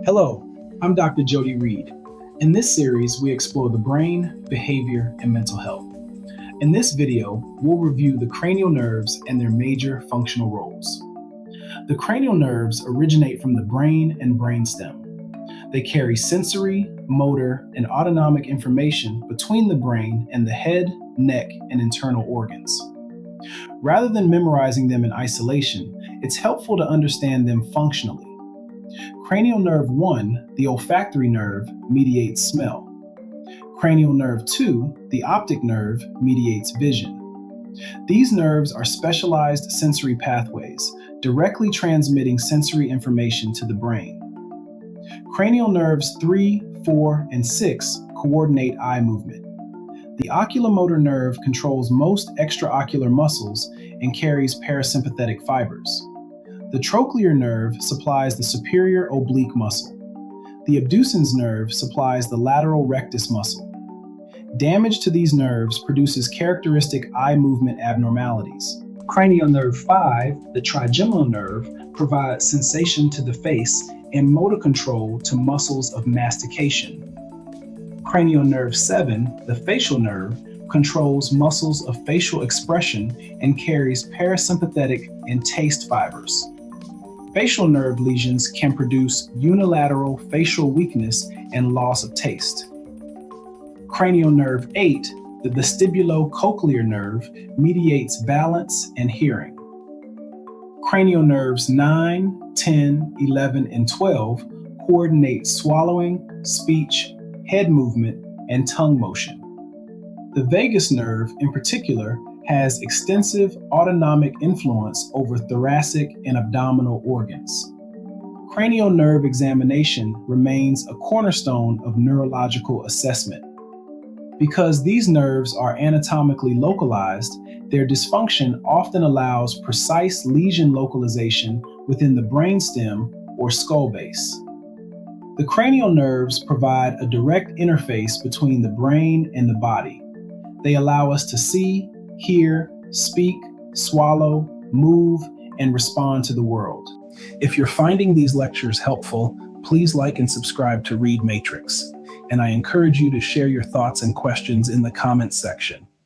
Hello, I'm Dr. Jody Reed. In this series, we explore the brain, behavior, and mental health. In this video, we'll review the cranial nerves and their major functional roles. The cranial nerves originate from the brain and brainstem. They carry sensory, motor, and autonomic information between the brain and the head, neck, and internal organs. Rather than memorizing them in isolation, it's helpful to understand them functionally. Cranial nerve 1, the olfactory nerve, mediates smell. Cranial nerve 2, the optic nerve, mediates vision. These nerves are specialized sensory pathways, directly transmitting sensory information to the brain. Cranial nerves 3, 4, and 6 coordinate eye movement. The oculomotor nerve controls most extraocular muscles and carries parasympathetic fibers. The trochlear nerve supplies the superior oblique muscle. The abducens nerve supplies the lateral rectus muscle. Damage to these nerves produces characteristic eye movement abnormalities. Cranial nerve 5, the trigeminal nerve, provides sensation to the face and motor control to muscles of mastication. Cranial nerve 7, the facial nerve, controls muscles of facial expression and carries parasympathetic and taste fibers. Facial nerve lesions can produce unilateral facial weakness and loss of taste. Cranial nerve 8, the vestibulocochlear nerve, mediates balance and hearing. Cranial nerves 9, 10, 11, and 12 coordinate swallowing, speech, head movement, and tongue motion. The vagus nerve, in particular, has extensive autonomic influence over thoracic and abdominal organs. Cranial nerve examination remains a cornerstone of neurological assessment. Because these nerves are anatomically localized, their dysfunction often allows precise lesion localization within the brainstem or skull base. The cranial nerves provide a direct interface between the brain and the body. They allow us to see, hear, speak, swallow, move, and respond to the world. If you're finding these lectures helpful, please like and subscribe to Read Matrix. And I encourage you to share your thoughts and questions in the comments section.